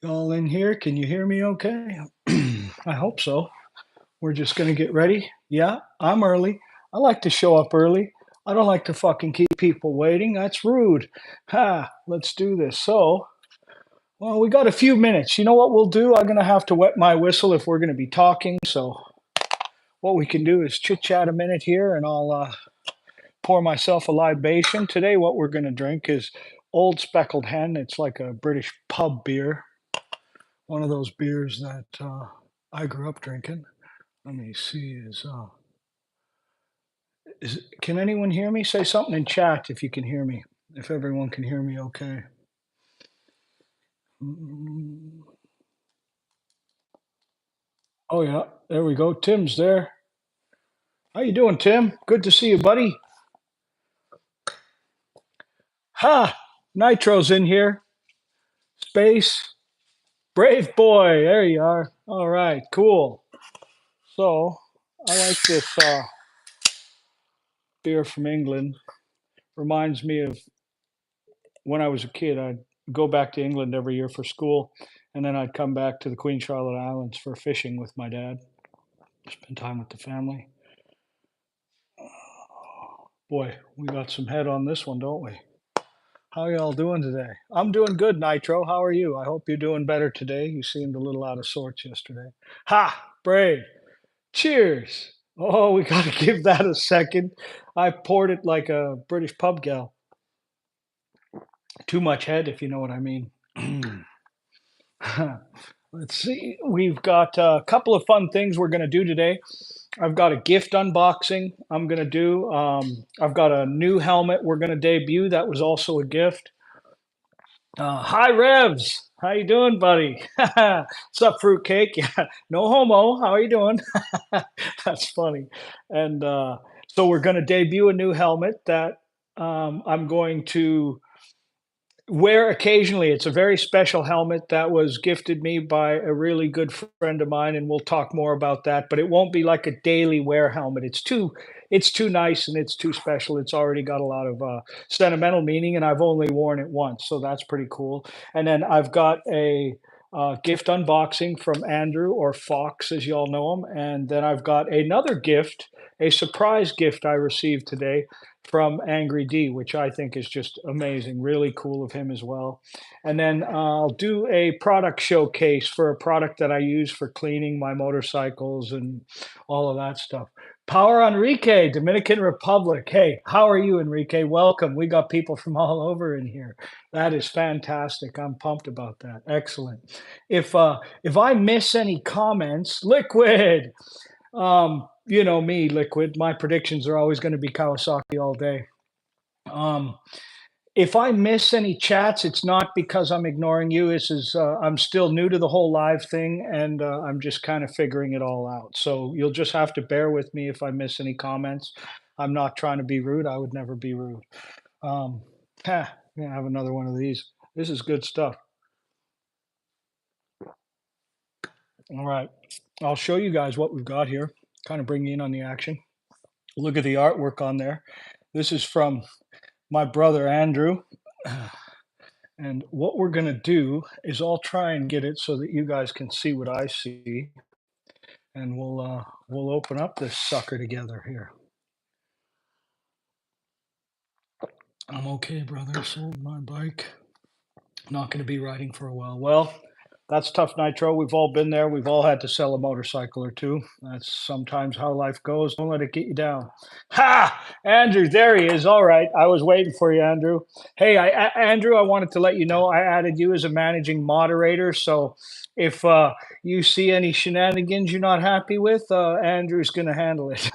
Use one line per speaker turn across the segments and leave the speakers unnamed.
Y'all in here? Can you hear me okay? I hope so. We're just gonna get ready. Yeah, I'm early. I like to show up early. I don't like to fucking keep people waiting. That's rude. Ha, let's do this. Well, we got a few minutes. You know what we'll do? I'm gonna have to wet my whistle if we're gonna be talking. So what we can do is chit chat a minute here and I'll pour myself a libation. Today, what we're gonna drink is Old Speckled Hen. It's like a British pub beer, one of those beers that I grew up drinking. Let me see. Can anyone hear me? Say something in chat if you can hear me. If everyone can hear me, okay. Mm, Oh yeah, there we go. Tim's there. How you doing, Tim? Good to see you, buddy. Ha! Nitro's in here. Space. Brave boy. There you are. All right, cool. So I like this beer from England. Reminds me of when I was a kid. I'd go back to England every year for school, and then I'd come back to the Queen Charlotte Islands for fishing with my dad, spend time with the family. Boy, we got some head on this one, don't we? How y'all doing today? I'm doing good, Nitro. How are you? I hope you're doing better today. You seemed a little out of sorts yesterday. Ha! Brave. Cheers. Oh, we got to give that a second. I poured it like a British pub gal. Too much head, if you know what I mean. Let's see. We've got a couple of fun things we're going to do today. I've got a gift unboxing I'm going to do. I've got a new helmet we're going to debut. That was also a gift. Hi, Revs. How you doing, buddy? What's up, fruitcake? Yeah, no homo. How are you doing? That's funny. And so we're going to debut a new helmet that I'm going to wear occasionally. It's a very special helmet that was gifted me by a really good friend of mine, and we'll talk more about that. But it won't be like a daily wear helmet. It's too nice and it's too special. It's already got a lot of sentimental meaning, and I've only worn it once, so that's pretty cool. And then I've got a gift unboxing from Andrew or Fox, as y'all know him, and then I've got another gift, a surprise gift I received today from Angry D, which I think is just amazing, really cool of him as well. And then I'll do a product showcase for a product that I use for cleaning my motorcycles and all of that stuff. Power Enrique, Dominican Republic. Hey, how are you, Enrique? Welcome. We got people from all over in here. That is fantastic. I'm pumped about that. Excellent. If I miss any comments, Liquid. You know me, Liquid. My predictions are always going to be Kawasaki all day. Um, if I miss any chats, it's not because I'm ignoring you. I'm still new to the whole live thing, and I'm just kind of figuring it all out. So you'll just have to bear with me if I miss any comments. I'm not trying to be rude. I would never be rude. Um, yeah, I have another one of these. This is good stuff. All right, I'll show you guys what we've got here. Kind of bring you in on the action. Look at the artwork on there. This is from my brother Andrew. And what we're going to do is I'll try and get it so that you guys can see what I see, and we'll open up this sucker together here. I'm okay, brother. Sold my bike. Not going to be riding for a while. Well, that's tough, Nitro. We've all been there. We've all had to sell a motorcycle or two. That's sometimes how life goes. Don't let it get you down. Ha! Andrew, there he is. All right. I was waiting for you, Andrew. Hey, Andrew, I wanted to let you know I added you as a managing moderator. So if you see any shenanigans you're not happy with, Andrew's going to handle it.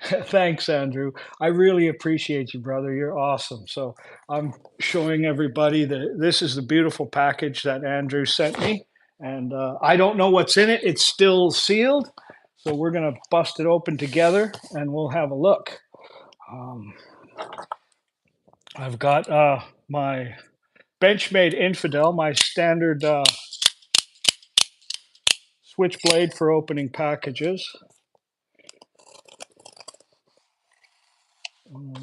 Thanks, Andrew. I really appreciate you, brother. You're awesome. So I'm showing everybody that this is the beautiful package that Andrew sent me. And I don't know what's in it. It's still sealed. So we're going to bust it open together and we'll have a look. Um, I've got my Benchmade Infidel, my standard switchblade for opening packages. All.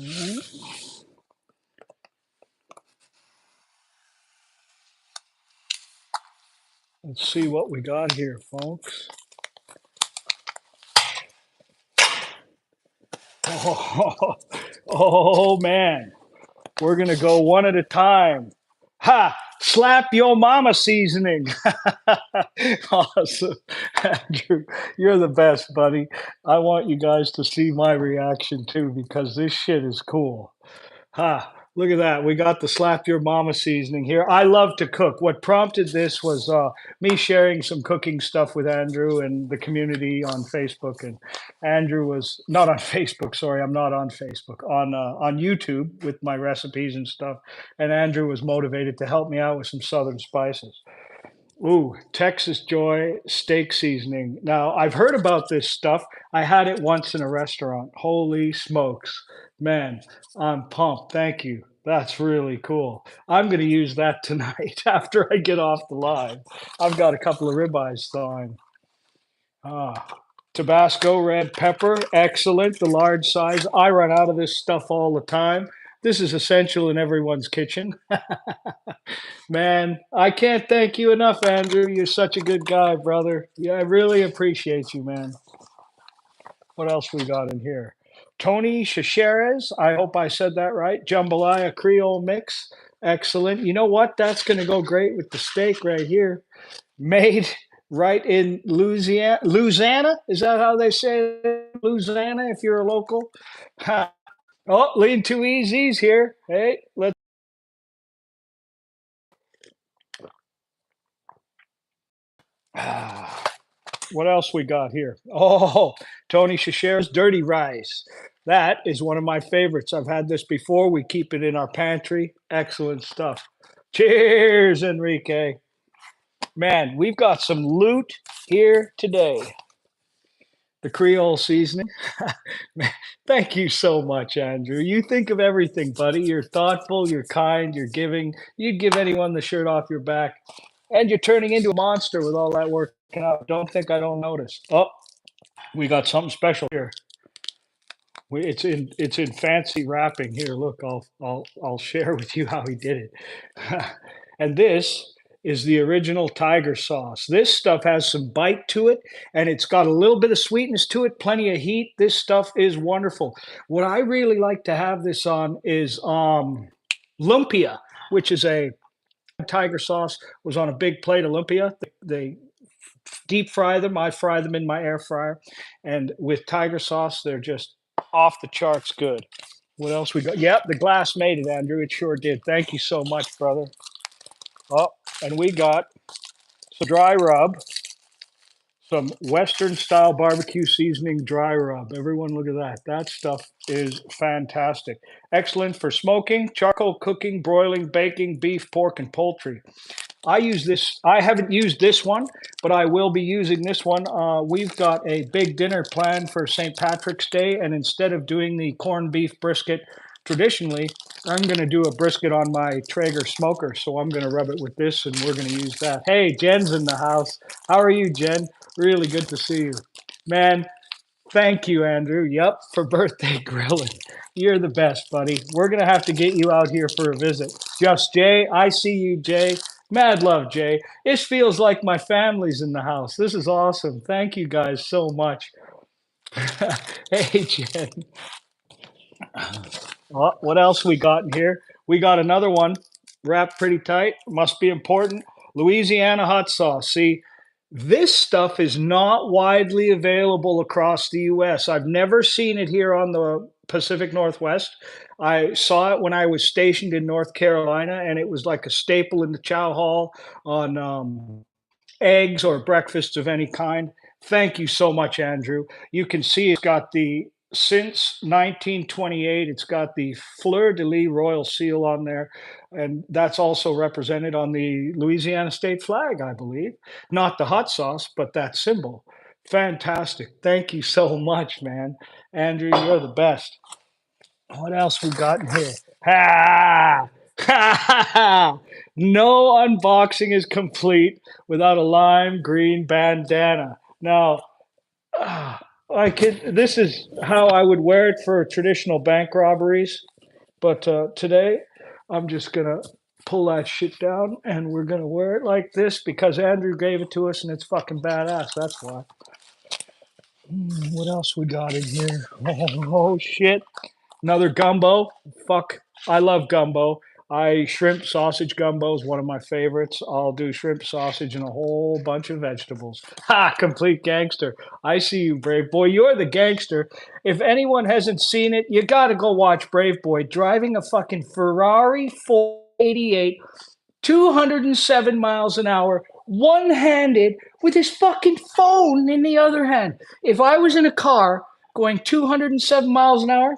Let's see what we got here, folks. Oh, oh man, we're gonna go one at a time. Ha! Slap your mama seasoning. Awesome. Andrew, you're the best, buddy. I want you guys to see my reaction too because this shit is cool. Ha, look at that. We got the slap your mama seasoning here. I love to cook. What prompted this was me sharing some cooking stuff with Andrew and the community on Facebook. And Andrew was not on Facebook. Sorry, I'm not on Facebook. On YouTube with my recipes and stuff. And Andrew was motivated to help me out with some southern spices. Ooh, Texas Joy steak seasoning. Now, I've heard about this stuff. I had it once in a restaurant. Holy smokes. Man, I'm pumped. Thank you. That's really cool. I'm going to use that tonight after I get off the line. I've got a couple of ribeyes thawing. Ah, Tabasco red pepper, excellent. The large size. I run out of this stuff all the time. This is essential in everyone's kitchen. Man, I can't thank you enough, Andrew. You're such a good guy, brother. Yeah, I really appreciate you, man. What else we got in here? Tony Chacheres. I hope I said that right. Jambalaya Creole mix. Excellent. You know what? That's going to go great with the steak right here. Made right in Louisiana. Louisiana? Is that how they say it? Louisiana, if you're a local? Ha. Oh, lean two easies here. Hey, let's. What else we got here? Oh, Tony Chachere's dirty rice. That is one of my favorites. I've had this before. We keep it in our pantry. Excellent stuff. Cheers, Enrique. Man, we've got some loot here today. The Creole seasoning. Man, thank you so much, Andrew. You think of everything, buddy. You're thoughtful, you're kind, you're giving. You'd give anyone the shirt off your back. And you're turning into a monster with all that working out. Don't think I don't notice. Oh, we got something special here. It's in fancy wrapping here. Look, I'll share with you how he did it. And this is the original tiger sauce. This stuff has some bite to it, and it's got a little bit of sweetness to it, plenty of heat. This stuff is wonderful. What I really like to have this on is lumpia, which is a tiger sauce was on a big plate of lumpia. They deep fry them. I fry them in my air fryer, and with tiger sauce, they're just off the charts good. What else we got? Yep, the glass made it, Andrew. It sure did. Thank you so much, brother. Oh, and we got some dry rub, some Western style barbecue seasoning dry rub. Everyone, look at that. That stuff is fantastic. Excellent for smoking, charcoal cooking, broiling, baking, beef, pork, and poultry. I use this. I haven't used this one, but I will be using this one. We've got a big dinner planned for St. Patrick's Day, and instead of doing the corned beef brisket traditionally, I'm going to do a brisket on my Traeger smoker. So I'm going to rub it with this, and we're going to use that. Hey, Jen's in the house. How are you, Jen? Really good to see you. Man, thank you, Andrew. Yep, for birthday grilling. You're the best, buddy. We're going to have to get you out here for a visit. Just Jay, I see you, Jay. Mad love, Jay. This feels like my family's in the house. This is awesome. Thank you guys so much. Hey, Jen. What else we got in here? We got another one wrapped pretty tight. Must be important. Louisiana hot sauce. See, this stuff is not widely available across the US. I've never seen it here on the Pacific Northwest. I saw it when I was stationed in North Carolina, and it was like a staple in the chow hall on eggs or breakfasts of any kind. Thank you so much, Andrew. You can see it's got the since 1928, it's got the fleur de lis royal seal on there, and that's also represented on the Louisiana state flag, I believe. Not the hot sauce, but that symbol. Fantastic. Thank you so much, man. Andrew, you're the best. What else we got in here? Ha! Ha! Ha! No unboxing is complete without a lime green bandana. Now, I could. This is how I would wear it for traditional bank robberies, but today I'm just gonna pull that shit down, and we're gonna wear it like this because Andrew gave it to us, and it's fucking badass. That's why. What else we got in here? Oh shit! Another gumbo. Fuck, I love gumbo. I shrimp sausage gumbo is one of my favorites. I'll do shrimp sausage and a whole bunch of vegetables. Ha! Complete gangster. I see you, Brave Boy. You're the gangster. If anyone hasn't seen it, you got to go watch Brave Boy driving a fucking Ferrari 488, 207 miles an hour, one handed with his fucking phone in the other hand. If I was in a car going 207 miles an hour,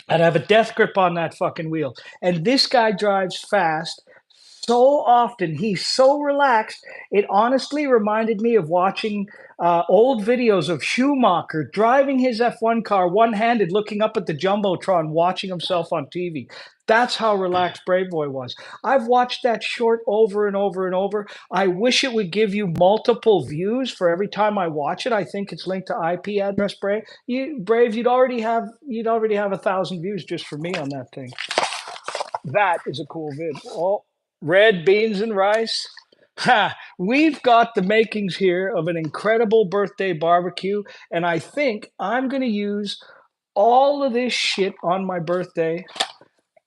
I'd have a death grip on that fucking wheel. And this guy drives fast so often. He's so relaxed. It honestly reminded me of watching old videos of Schumacher driving his F1 car one handed, looking up at the Jumbotron, watching himself on TV. That's how relaxed Brave Boy was. I've watched that short over and over and over. I wish it would give you multiple views for every time I watch it. I think it's linked to IP address, Brave. Brave, you'd already have 1,000 views just for me on that thing. That is a cool vid. Oh, red beans and rice. Ha! We've got the makings here of an incredible birthday barbecue, and I think I'm going to use all of this shit on my birthday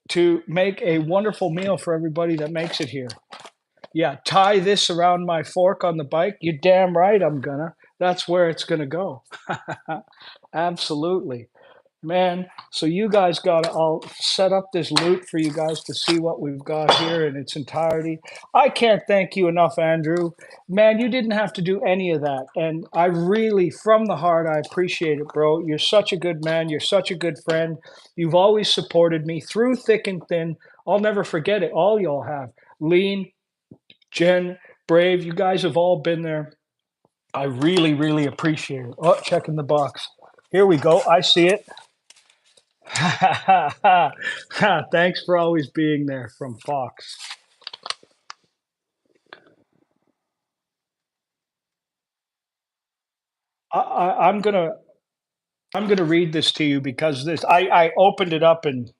to make a wonderful meal for everybody that makes it here. Yeah, tie this around my fork on the bike. You're damn right I'm gonna. That's where it's gonna go. Absolutely. Man, so you guys got I'll set up this loop for you guys to see what we've got here in its entirety. I can't thank you enough, Andrew. Man, you didn't have to do any of that. And I really, from the heart, I appreciate it, bro. You're such a good man. You're such a good friend. You've always supported me through thick and thin. I'll never forget it. All y'all have. Lean, Jen, Brave, you guys have all been there. I really, really appreciate it. Oh, checking the box. Here we go. I see it. Thanks for always being there from Fox. I'm gonna read this to you because this I opened it up and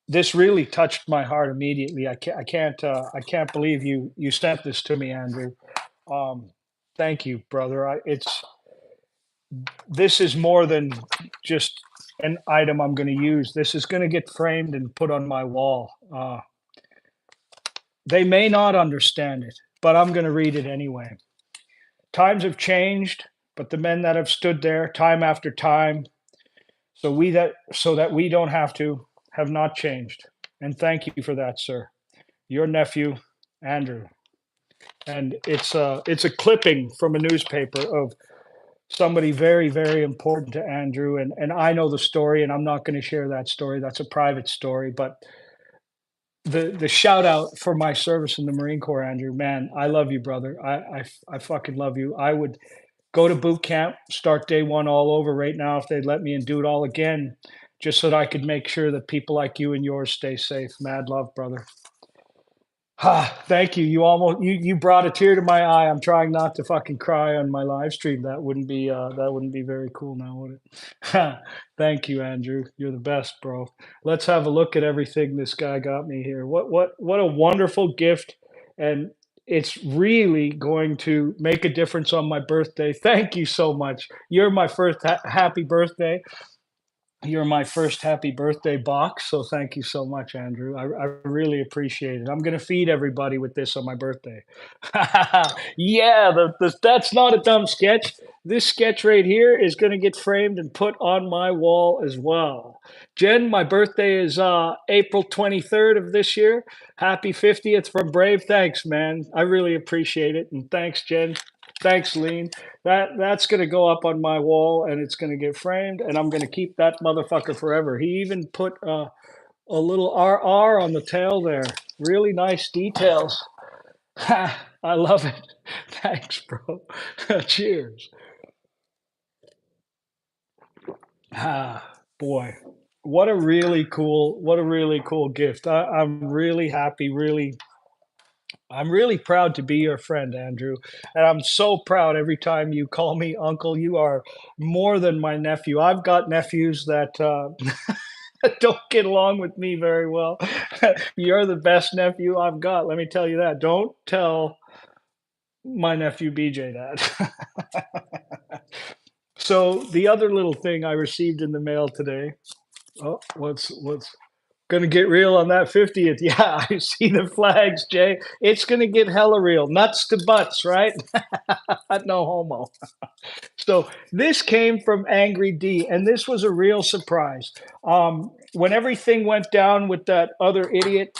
this really touched my heart immediately. I can't believe you sent this to me, Andrew. Um, Thank you, brother. It's this is more than just an item I'm going to use. This is going to get framed and put on my wall. They may not understand it, but I'm going to read it anyway. Times have changed, but the men that have stood there time after time, so that we don't have not changed. And thank you for that, sir. Your nephew, Andrew. And it's a clipping from a newspaper of somebody very, very important to Andrew. And I know the story, and I'm not going to share that story. That's a private story. But the shout out for my service in the Marine Corps, Andrew, man, I love you, brother. I fucking love you. I would go to boot camp, start day one all over right now if they'd let me and do it all again, just so that I could make sure that people like you and yours stay safe. Mad love, brother. Ah, thank you. You brought a tear to my eye. I'm trying not to fucking cry on my live stream. That wouldn't be very cool now, would it? Thank you, Andrew. You're the best, bro. Let's have a look at everything this guy got me here. What a wonderful gift, and it's really going to make a difference on my birthday. Thank you so much. You're my first happy birthday. You're my first happy birthday box, so thank you so much, Andrew. I really appreciate it. I'm gonna feed everybody with this on my birthday. Yeah, that's not a dumb sketch. This sketch right here is gonna get framed and put on my wall as well. Jen, my birthday is April 23rd of this year. Happy 50th from Brave. Thanks, man. I really appreciate it, and thanks, Jen. Thanks, Lean. That's gonna go up on my wall and it's gonna get framed and I'm gonna keep that motherfucker forever. He even put a little RR on the tail there. Really nice details. Ha, I love it. Thanks, bro. Cheers. Ah, boy. What a really cool gift. I'm really proud to be your friend, Andrew. And I'm so proud every time you call me uncle. You are more than my nephew. I've got nephews that don't get along with me very well. You're the best nephew I've got, let me tell you that. Don't tell my nephew BJ that. So the other little thing I received in the mail today. Oh, what's gonna get real on that 50th? Yeah, I see the flags, Jay. It's gonna get hella real. Nuts to butts, right? No homo. So this came from Angry D, and this was a real surprise. When everything went down with that other idiot,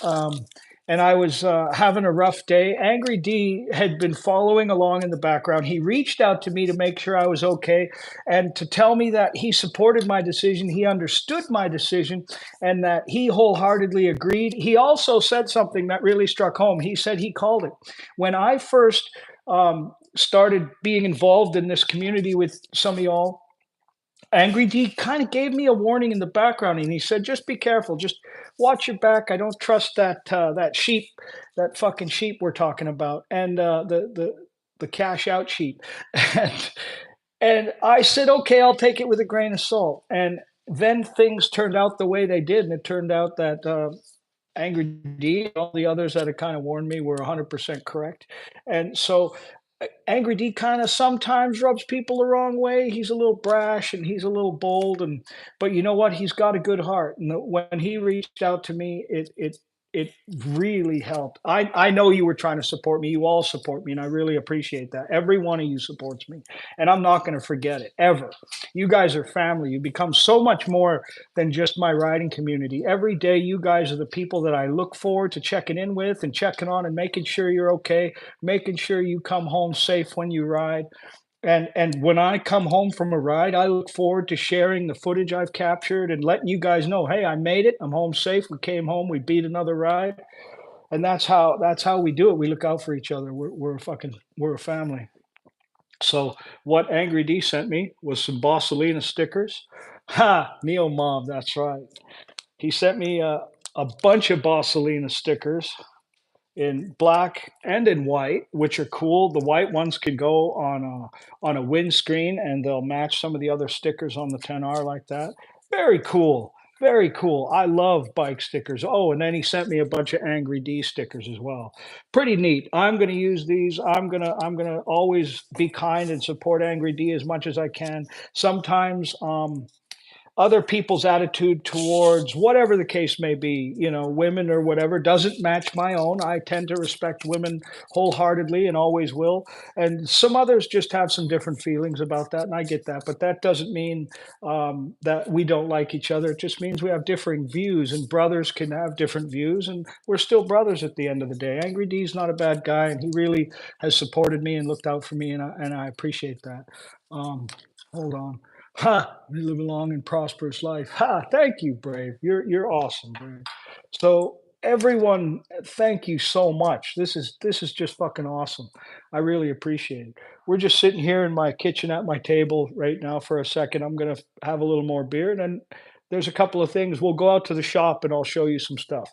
and I was having a rough day, Angry D had been following along in the background. He reached out to me to make sure I was okay and to tell me that he supported my decision, he understood my decision, and that he wholeheartedly agreed. He also said something that really struck home. He said he called it. When I first started being involved in this community with some of y'all, Angry D kind of gave me a warning in the background, and he said, "Just be careful. Just watch your back. I don't trust that sheep, that fucking sheep we're talking about, and the cash out sheep." and and I said, "Okay, I'll take it with a grain of salt." And then things turned out the way they did, and it turned out that Angry D, all the others that had kind of warned me were 100% correct. And so Angry D kind of sometimes rubs people the wrong way. He's a little brash and he's a little bold, and but you know what? He's got a good heart. And when he reached out to me, it really helped. I know you were trying to support me. You all support me, and I really appreciate that. Every one of you supports me, and I'm not going to forget it ever. You guys are family. You become so much more than just my riding community. Every day, you guys are the people that I look forward to checking in with and checking on and making sure you're okay, making sure you come home safe when you ride. And when I come home from a ride, I look forward to sharing the footage I've captured and letting you guys know, hey, I made it. I'm home safe. We came home. We beat another ride, and that's how we do it. We look out for each other. We're a family. So what Angry D sent me was some Bosselina stickers. Ha, Neo Mob. That's right. He sent me a bunch of Bosselina stickers in black and in white, which are cool. The white ones can go on a windscreen, and they'll match some of the other stickers on the 10R like that. Very cool. Very cool. I love bike stickers. Oh, and then he sent me a bunch of Angry D stickers as well. Pretty neat. I'm going to use these. I'm gonna always be kind and support Angry D as much as I can. Sometimes other people's attitude towards whatever the case may be, women or whatever, doesn't match my own. I tend to respect women wholeheartedly and always will. And some others just have some different feelings about that, and I get that. But that doesn't mean that we don't like each other. It just means we have differing views, and brothers can have different views, and we're still brothers at the end of the day. Angry D's not a bad guy, and he really has supported me and looked out for me, and I appreciate that. Um, Hold on. Ha! We live a long and prosperous life. Ha! Thank you, Brave. You're awesome, Brave. So everyone, thank you so much. This is just fucking awesome. I really appreciate it. We're just sitting here in my kitchen at my table right now for a second. I'm gonna have a little more beer, and then there's a couple of things. We'll go out to the shop and I'll show you some stuff.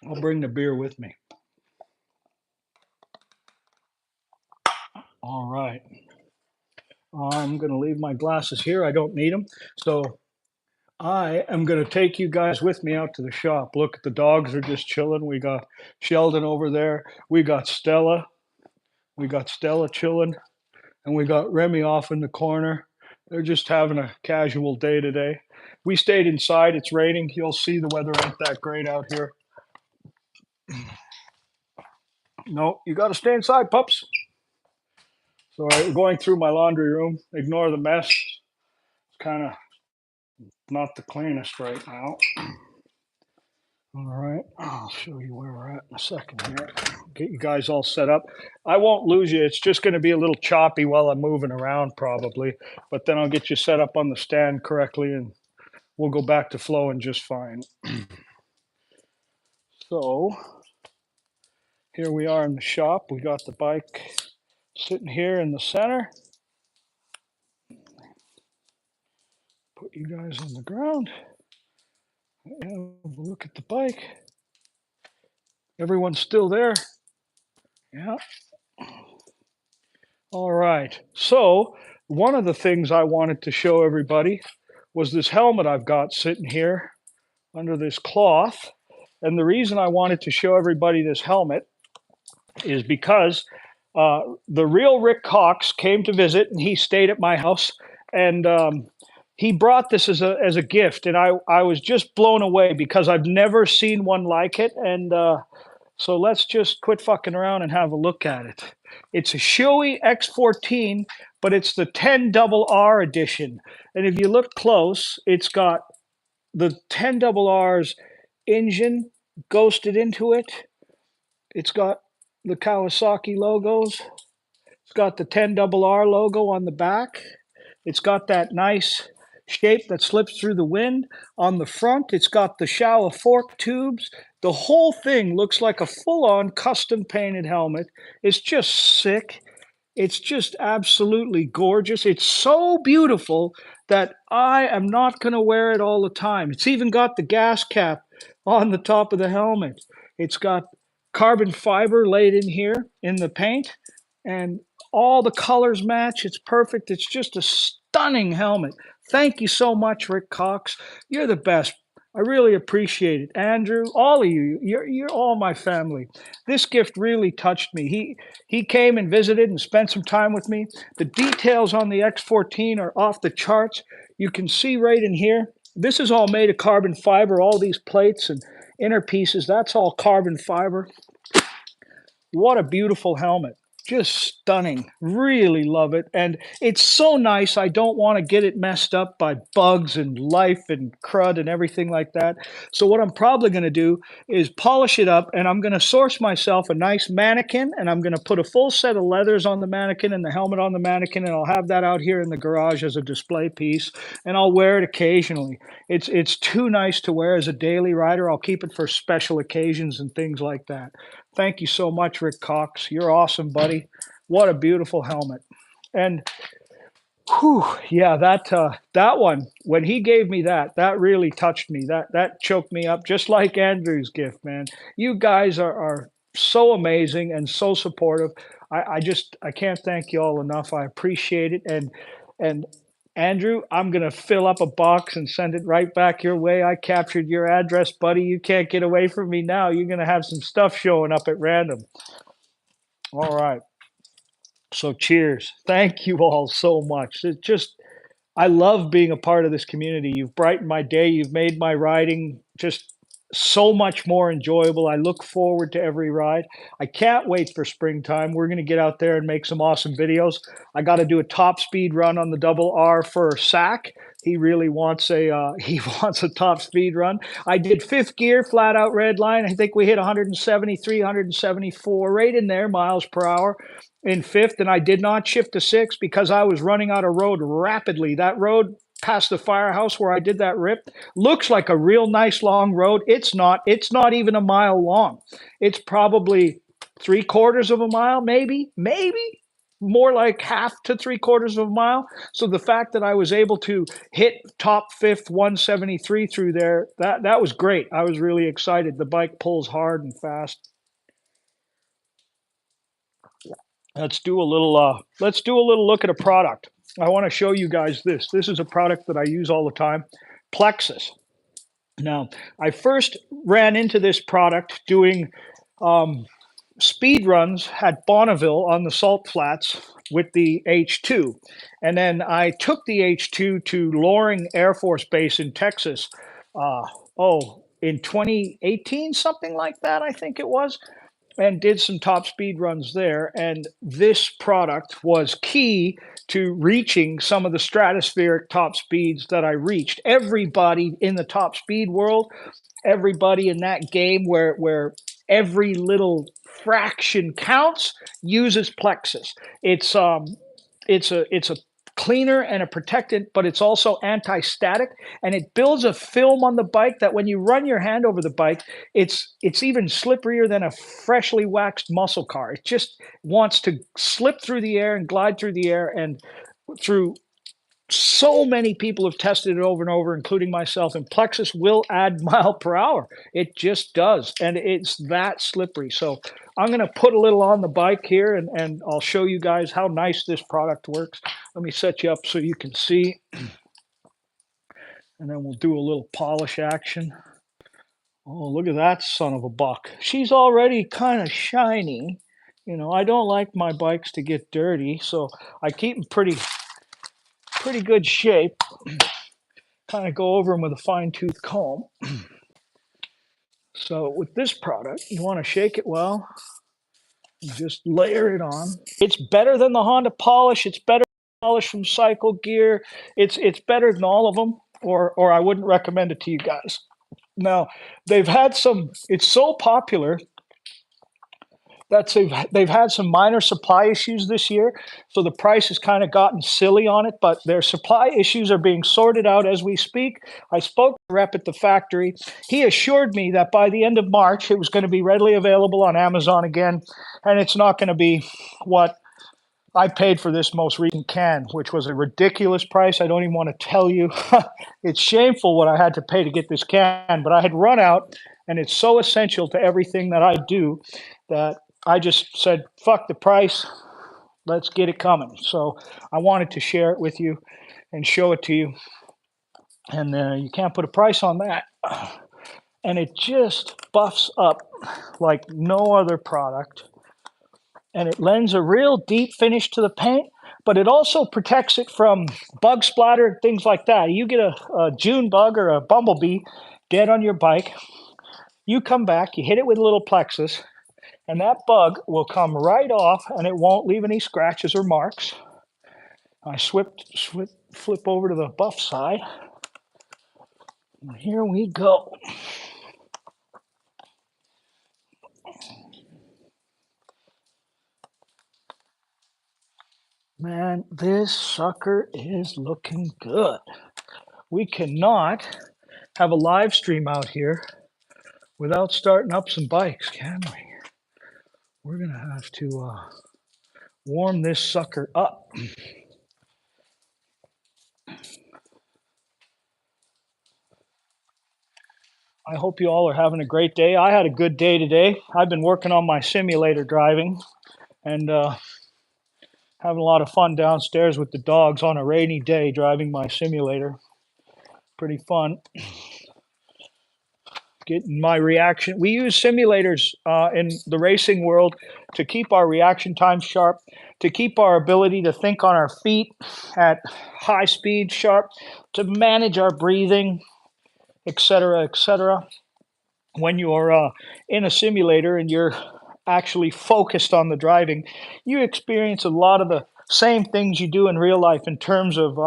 I'll bring the beer with me. All right. I'm gonna leave my glasses here. I don't need them. So I am going to take you guys with me out to the shop. Look, the dogs are just chilling. We got Sheldon over there. We got Stella. We got Stella chilling. And we got Remy off in the corner. They're just having a casual day today. We stayed inside. It's raining. You'll see the weather ain't that great out here. No, you got to stay inside, pups. So we're going through my laundry room. Ignore the mess. It's kind of not the cleanest right now. All right, I'll show you where we're at in a second here. Get you guys all set up. I won't lose you. It's just going to be a little choppy while I'm moving around probably, but then I'll get you set up on the stand correctly and we'll go back to flowing just fine. So here we are in the shop. We got the bike sitting here in the center. Put you guys on the ground. And look at the bike. Everyone's still there. Yeah. All right. So one of the things I wanted to show everybody was this helmet I've got sitting here under this cloth. And the reason I wanted to show everybody this helmet is because the real Rick Cox came to visit, and he stayed at my house, and he brought this as a gift, and I was just blown away because I've never seen one like it, and so let's just quit fucking around and have a look at it. It's a Shoei X14, but it's the 10RR edition, and if you look close, it's got the 10RR's engine ghosted into it. It's got the Kawasaki logos. It's got the 10RR logo on the back. It's got that nice shape that slips through the wind. On the front, it's got the Showa fork tubes. The whole thing looks like a full-on custom painted helmet. It's just sick. It's just absolutely gorgeous. It's so beautiful that I am not going to wear it all the time. It's even got the gas cap on the top of the helmet. It's got carbon fiber laid in here in the paint, and all the colors match. It's perfect. It's just a stunning helmet. Thank you so much, Rick Cox. You're the best. I really appreciate it. Andrew, all of you, you're all my family. This gift really touched me. He came and visited and spent some time with me. The details on the X14 are off the charts. You can see right in here. This is all made of carbon fiber. All these plates and inner pieces, that's all carbon fiber. What a beautiful helmet. Just stunning. Really love it. And it's so nice. I don't want to get it messed up by bugs and life and crud and everything like that. So what I'm probably going to do is polish it up, and I'm going to source myself a nice mannequin, and I'm going to put a full set of leathers on the mannequin and the helmet on the mannequin, and I'll have that out here in the garage as a display piece, and I'll wear it occasionally. It's too nice to wear as a daily rider. I'll keep it for special occasions and things like that. Thank you so much, Rick Cox. You're awesome, buddy. What a beautiful helmet. And whew, yeah, that one, when he gave me that, that really touched me. That choked me up, just like Andrew's gift, man. You guys are so amazing and so supportive. I can't thank you all enough. I appreciate it. And Andrew, I'm gonna fill up a box and send it right back your way. I captured your address, buddy. You can't get away from me now. You're gonna have some stuff showing up at random. All right. So cheers. Thank you all so much. It just I love being a part of this community. You've brightened my day. You've made my riding just so much more enjoyable. I look forward to every ride. I can't wait for springtime. We're going to get out there and make some awesome videos. I got to do a top speed run on the double R for Sack. He really wants he wants a top speed run. I did fifth gear, flat out red line. I think we hit 173, 174, right in there, miles per hour in fifth, and I did not shift to sixth because I was running out of road rapidly. That road past the firehouse where I did that rip looks like a real nice long road. It's not. It's not even a mile long. It's probably 3/4 of a mile, maybe more like half to 3/4 of a mile. So the fact that I was able to hit top fifth 173 through there, that was great. I was really excited. The bike pulls hard and fast. Let's do a little look at a product. I want to show you guys this. This is a product that I use all the time, Plexus. Now, I first ran into this product doing speed runs at Bonneville on the salt flats with the H2. And then I took the H2 to Loring Air Force Base in Texas. In 2018, something like that, I think it was, and did some top speed runs there. And this product was key to reaching some of the stratospheric top speeds that I reached. Everybody in the top speed world, everybody in that game where every little fraction counts uses Plexus. It's a cleaner and a protectant, but it's also anti-static, and it builds a film on the bike that when you run your hand over the bike, it's even slipperier than a freshly waxed muscle car. It just wants to slip through the air and glide through the air, and through so many people have tested it over and over, including myself, and Plexus will add mile per hour. It just does, and it's that slippery. So I'm going to put a little on the bike here, and I'll show you guys how nice this product works. Let me set you up so you can see. And then we'll do a little polish action. Oh, look at that son of a buck. She's already kind of shiny. You know, I don't like my bikes to get dirty, so I keep them pretty good shape. Kind of go over them with a fine-tooth comb. So with this product, you want to shake it well. Just layer it on. It's better than the Honda polish. It's better than polish from Cycle Gear. It's better than all of them, or I wouldn't recommend it to you guys. Now, they've had some, it's so popular that they've had some minor supply issues this year. So the price has kind of gotten silly on it, but their supply issues are being sorted out as we speak. I spoke to a rep at the factory. He assured me that by the end of March, it was going to be readily available on Amazon again. And it's not going to be what I paid for this most recent can, which was a ridiculous price. I don't even want to tell you. It's shameful what I had to pay to get this can, but I had run out, and it's so essential to everything that I do that I just said, fuck the price, let's get it coming. So I wanted to share it with you and show it to you. And you can't put a price on that. And it just buffs up like no other product. And it lends a real deep finish to the paint, but it also protects it from bug splatter and things like that. You get a June bug or a bumblebee dead on your bike, you come back, you hit it with a little plexus, and that bug will come right off and it won't leave any scratches or marks. I flip over to the buff side, and here we go. Man, this sucker is looking good. We cannot have a live stream out here without starting up some bikes, can we? We're going to have to warm this sucker up. I hope you all are having a great day. I had a good day today. I've been working on my simulator driving and having a lot of fun downstairs with the dogs on a rainy day driving my simulator. Pretty fun. Getting my reaction. We use simulators in the racing world to keep our reaction time sharp, to keep our ability to think on our feet at high speed sharp, to manage our breathing, etc., etc. When you're in a simulator and you're actually focused on the driving, you experience a lot of the same things you do in real life in terms of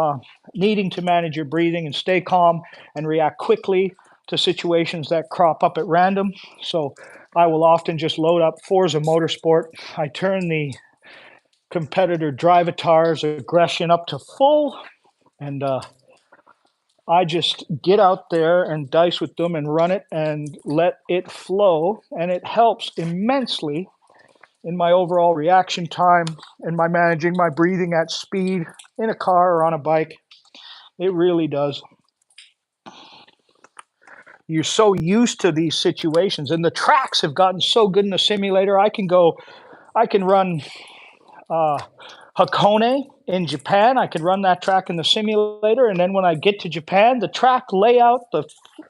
needing to manage your breathing and stay calm and react quickly to situations that crop up at random. So I will often just load up Forza Motorsport. I turn the competitor Drivatar's aggression up to full, and I just get out there and dice with them and run it and let it flow. And it helps immensely in my overall reaction time and my managing my breathing at speed in a car or on a bike. It really does. You're so used to these situations, and the tracks have gotten so good in the simulator. I can run Hakone in Japan. I could run that track in the simulator, and then when I get to Japan, the track layout,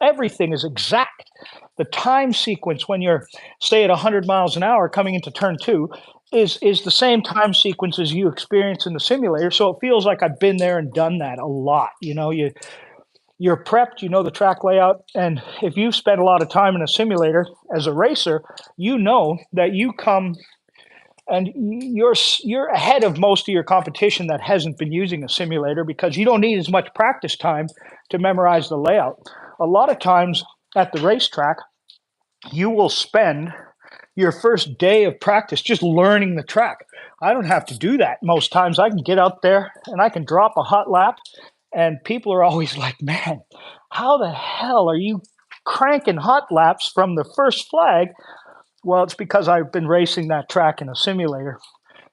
everything is exact. The time sequence when you're, say, at 100 miles an hour coming into turn 2 is the same time sequence as you experience in the simulator. So it feels like I've been there and done that a lot. You know, you're prepped, you know the track layout, and if you've spent a lot of time in a simulator as a racer, you know that you come and you're ahead of most of your competition that hasn't been using a simulator because you don't need as much practice time to memorize the layout. A lot of times at the racetrack, you will spend your first day of practice just learning the track. I don't have to do that most times. I can get out there and I can drop a hot lap, and people are always like, man, how the hell are you cranking hot laps from the first flag? Well, it's because I've been racing that track in a simulator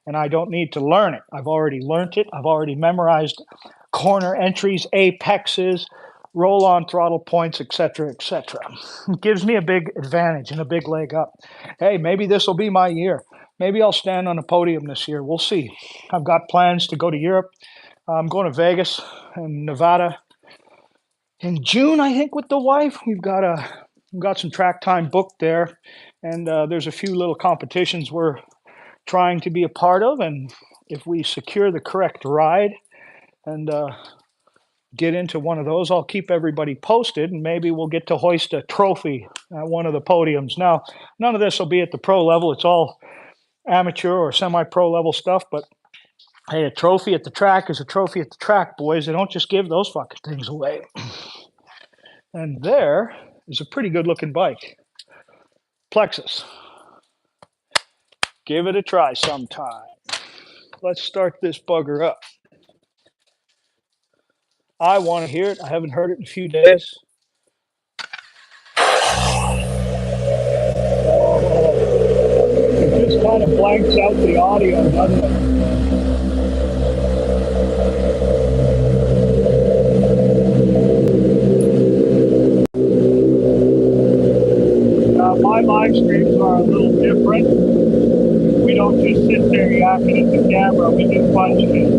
and I don't need to learn it. I've already learned it. I've already memorized corner entries, apexes, roll on throttle points, etc., etc. It gives me a big advantage and a big leg up. Hey, maybe this will be my year. Maybe I'll stand on a podium this year. We'll see. I've got plans to go to Europe. I'm going to Vegas and Nevada in June, I think, with the wife. We've got some track time booked there, and there's a few little competitions we're trying to be a part of. And if we secure the correct ride and get into one of those, I'll keep everybody posted, and maybe we'll get to hoist a trophy at one of the podiums. Now, none of this will be at the pro level. It's all amateur or semi-pro level stuff, but hey, a trophy at the track is a trophy at the track, boys. They don't just give those fucking things away. And there is a pretty good looking bike. Plexus. Give it a try sometime. Let's start this bugger up. I want to hear it. I haven't heard it in a few days. It just kind of blanks out the audio, doesn't it? My live streams are a little different. We don't just sit there yakking at the camera. We do fun shit.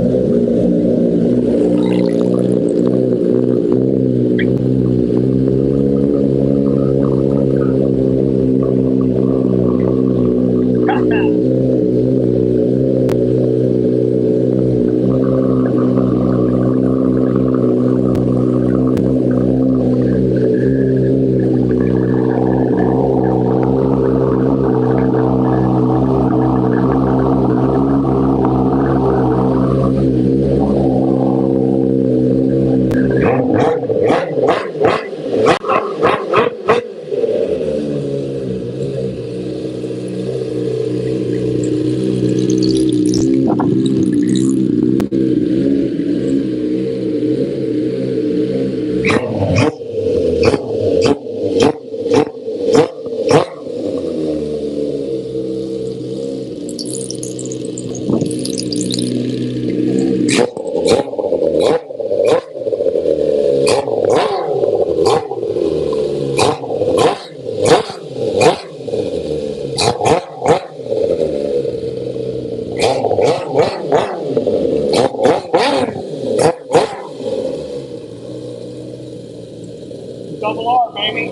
Double R, baby.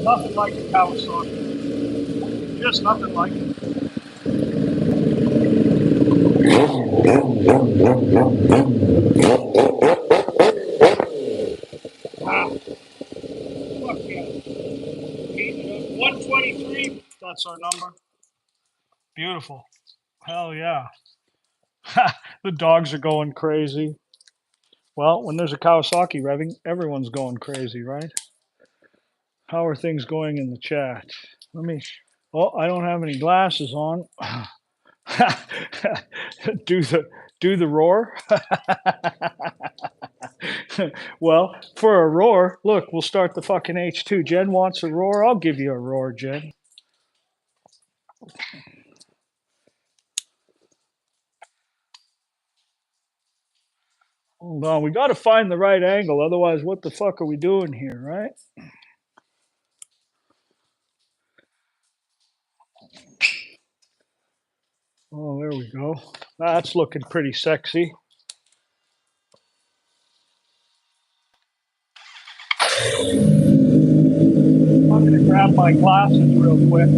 Nothing like a Kawasaki. Just nothing like it. Wow. Fuck yeah. 123. That's our number. Beautiful. Hell yeah. The dogs are going crazy. Well, when there's a Kawasaki revving, everyone's going crazy, right? How are things going in the chat? Let me. Oh, I don't have any glasses on. do the roar. Well, for a roar, look, we'll start the fucking H2. Jen wants a roar. I'll give you a roar, Jen. Hold on, we got to find the right angle. Otherwise, what the fuck are we doing here, right? Oh, there we go. That's looking pretty sexy. I'm going to grab my glasses real quick.